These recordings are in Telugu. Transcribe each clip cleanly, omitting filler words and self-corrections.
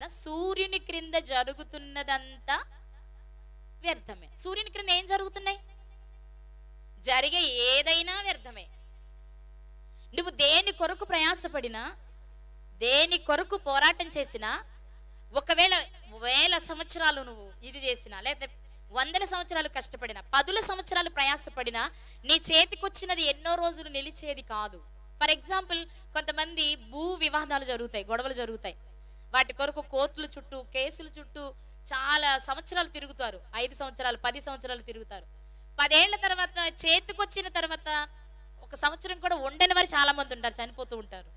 సూర్యుని క్రింద జరుగుతున్నదంతా వ్యర్థమే. సూర్యుని క్రింద ఏం జరుగుతున్నాయి? జరిగే ఏదైనా వ్యర్థమే. నువ్వు దేని కొరకు ప్రయాసపడినా, దేని కొరకు పోరాటం చేసినా, ఒకవేళ వేల సంవత్సరాలు నువ్వు ఇది చేసినా, లేదా వందల సంవత్సరాలు కష్టపడినా, 10 సంవత్సరాలు ప్రయాసపడినా, నీ చేతికొచ్చినది ఎన్నో రోజులు నిలిచేది కాదు. ఫర్ ఎగ్జాంపుల్, కొంతమంది భూ వివాదాలు జరుగుతాయి, గొడవలు జరుగుతాయి. వాటి కొరకు కోర్టుల చుట్టూ, కేసుల చుట్టూ చాలా సంవత్సరాలు తిరుగుతారు. 5 సంవత్సరాలు, 10 సంవత్సరాలు తిరుగుతారు. 10 ఏళ్ల తర్వాత చేతికొచ్చిన తర్వాత 1 సంవత్సరం కూడా ఉండని వారు చాలా మంది ఉంటారు, చనిపోతూ ఉంటారు.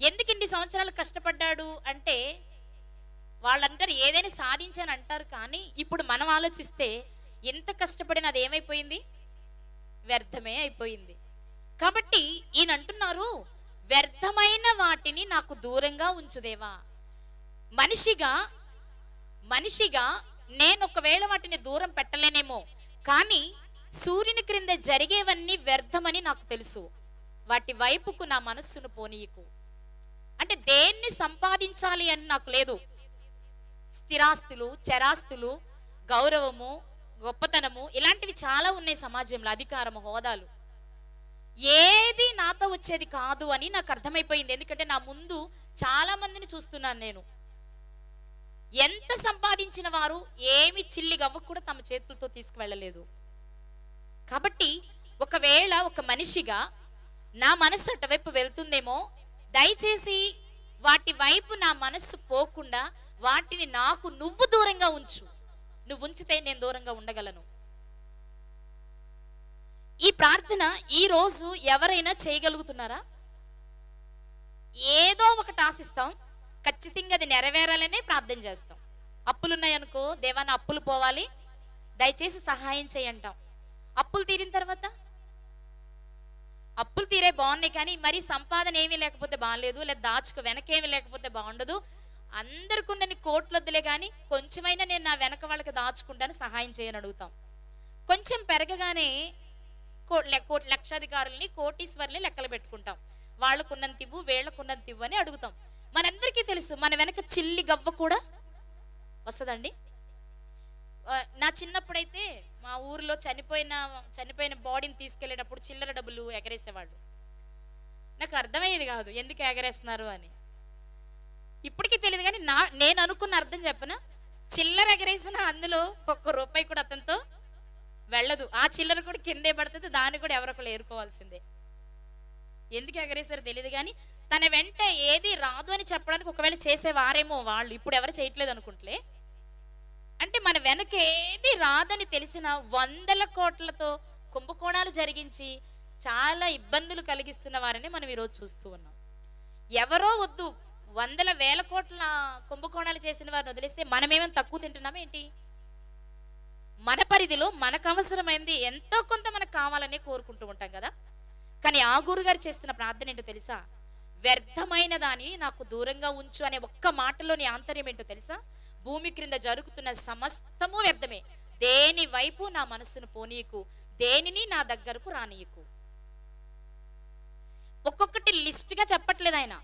ఎందుకు ఇన్ని సంవత్సరాలు కష్టపడ్డాడు అంటే, వాళ్ళంటారు ఏదైనా సాధించని అంటారు. కానీ ఇప్పుడు మనం ఆలోచిస్తే ఎంత కష్టపడినా అది ఏమైపోయింది? వ్యర్థమే అయిపోయింది. కాబట్టి ఈయన అంటున్నారు, వ్యర్థమైన వాటిని నాకు దూరంగా ఉంచుదేవా. మనిషిగా నేను ఒకవేళ వాటిని దూరం పెట్టలేనేమో, కానీ సూర్యుని క్రింద జరిగేవన్నీ వ్యర్థమని నాకు తెలుసు. వాటి వైపుకు నా మనస్సును పోనీయకు. అంటే దేన్ని సంపాదించాలి అని నాకు లేదు. స్థిరాస్తులు, చరాస్తులు, గౌరవము, గొప్పతనము, ఇలాంటివి చాలా ఉన్నాయి సమాజంలో, అధికారము, హోదాలు. ఏది నాతో వచ్చేది కాదు అని నాకు అర్థమైపోయింది. ఎందుకంటే నా ముందు చాలా మందిని చూస్తున్నాను నేను. ఎంత సంపాదించిన వారు ఏమి చిల్లి గవ్వ కూడా తమ చేతులతో తీసుకువెళ్ళలేదు. కాబట్టి ఒకవేళ ఒక మనిషిగా నా మనస్సు అటువైపు వెళ్తుందేమో, దయచేసి వాటి వైపు నా మనస్సు పోకుండా వాటిని నాకు నువ్వు దూరంగా ఉంచు. నువ్వు ఉంచితే నేను దూరంగా ఉండగలను. ఈ ప్రార్థన ఈ రోజు ఎవరైనా చేయగలుగుతున్నారా? ఏదో ఒకటి ఆశిస్తాం, ఖచ్చితంగా అది నెరవేరాలనే ప్రార్థన చేస్తాం. అప్పులున్నాయనుకో, దేవా నా అప్పులు పోవాలి, దయచేసి సహాయం చేయంటాం. అప్పులు తీరిన తర్వాత అప్పులు తీరే బాగున్నాయి, కానీ మరి సంపాదన ఏమీ లేకపోతే బాగలేదు, లేదా దాచుకు వెనకేమీ లేకపోతే బాగుండదు. అందరికి ఉన్నన్ని కోట్లు వద్దులే, కానీ కొంచెమైనా నేను నా వెనక వాళ్ళకి దాచుకుంటాను, సహాయం చేయని అడుగుతాం. కొంచెం పెరగగానే లక్షాధికారుల్ని, కోటీశ్వర్ని లెక్కలు పెట్టుకుంటాం. వాళ్ళకున్నంత ఇవ్వు, వీళ్ళకున్నంత ఇవ్వు అని అడుగుతాం. మనందరికీ తెలుసు మన వెనక చిల్లి గవ్వ కూడా వస్తుందండి. నా చిన్నప్పుడైతే మా ఊరిలో చనిపోయిన బాడీని తీసుకెళ్లేటప్పుడు చిల్లర డబ్బులు ఎగరేసేవాళ్ళు. నాకు అర్థమయ్యేది కాదు ఎందుకు ఎగరేస్తున్నారు అని. ఇప్పటికీ తెలియదు, కానీ నేను అనుకున్న అర్థం చెప్పనా, చిల్లర ఎగరేసిన అందులో 1 రూపాయి కూడా అతనితో వెళ్ళదు. ఆ చిల్లర కూడా కిందే పడుతుంది, దాన్ని కూడా ఎవరొకరు ఏరుకోవాల్సిందే. ఎందుకు ఎగరేసారో తెలియదు, కానీ తన వెంట ఏది రాదు అని చెప్పడానికి ఒకవేళ చేసేవారేమో వాళ్ళు. ఇప్పుడు ఎవరు చేయట్లేదు అనుకుంటలే. అంటే మన వెనక ఏది రాదని తెలిసిన 100 కోట్లతో కుంభకోణాలు జరిగించి చాలా ఇబ్బందులు కలిగిస్తున్న వారిని మనం ఈరోజు చూస్తూ ఉన్నాం. ఎవరో వద్దు, 100,000 కోట్ల కుంభకోణాలు చేసిన వారిని వదిలేస్తే మనమేమైనా తక్కువ తింటున్నామా ఏంటి? మన పరిధిలో మనకు అవసరమైంది ఎంతో కొంత మనకు కావాలని కోరుకుంటూ ఉంటాం కదా. కానీ ఆ గురుగారు చేస్తున్న ప్రార్థన ఏంటో తెలుసా? వ్యర్థమైన దానిని నాకు దూరంగా ఉంచు అనే ఒక్క మాటలోని ఆంతర్యం ఏంటో తెలుసా? భూమి క్రింద జరుగుతున్న సమస్తము వ్యర్థమే, దేని వైపు నా మనస్సును పోనీయకు, దేనిని నా దగ్గరకు రానీయకు. ఒక్కొక్కటి లిస్ట్గా చెప్పట్లేదు ఆయన.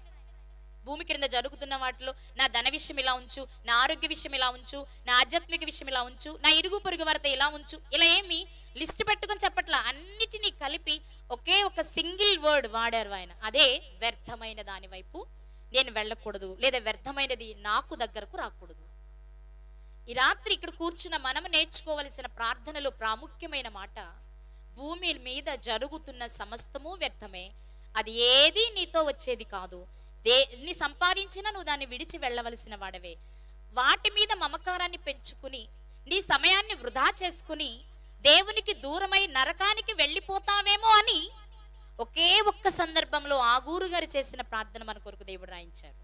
భూమి క్రింద జరుగుతున్న వాటిలో నా ధన విషయం ఇలా ఉంచు, నా ఆరోగ్య విషయం ఇలా ఉంచు, నా ఆధ్యాత్మిక విషయం ఇలా ఉంచు, నా ఇరుగు పొరుగు వారితో ఇలా ఉంచు, ఇలా ఏమి లిస్ట్ పెట్టుకొని చెప్పట్లా. అన్నిటినీ కలిపి ఒకే ఒక సింగిల్ వర్డ్ వాడారు ఆయన. అదే వ్యర్థమైన దాని వైపు నేను వెళ్ళకూడదు, లేదా వ్యర్థమైనది నాకు దగ్గరకు రాకూడదు. ఈ రాత్రి ఇక్కడ కూర్చున్న మనం నేర్చుకోవలసిన ప్రార్థనలో ప్రాముఖ్యమైన మాట, భూమి మీద జరుగుతున్న సమస్తము వ్యర్థమే, అది ఏది నీతో వచ్చేది కాదు, నీ సంపాదించినా నువ్వు దాన్ని విడిచి వెళ్ళవలసిన వాడవే. వాటి మీద మమకారాన్ని పెంచుకుని నీ సమయాన్ని వృధా చేసుకుని దేవునికి దూరమై నరకానికి వెళ్ళిపోతావేమో అని ఒకే ఒక్క సందర్భంలో ఆ గురుగారు చేసిన ప్రార్థన మన కొరకు దేవుడు రాయించారు.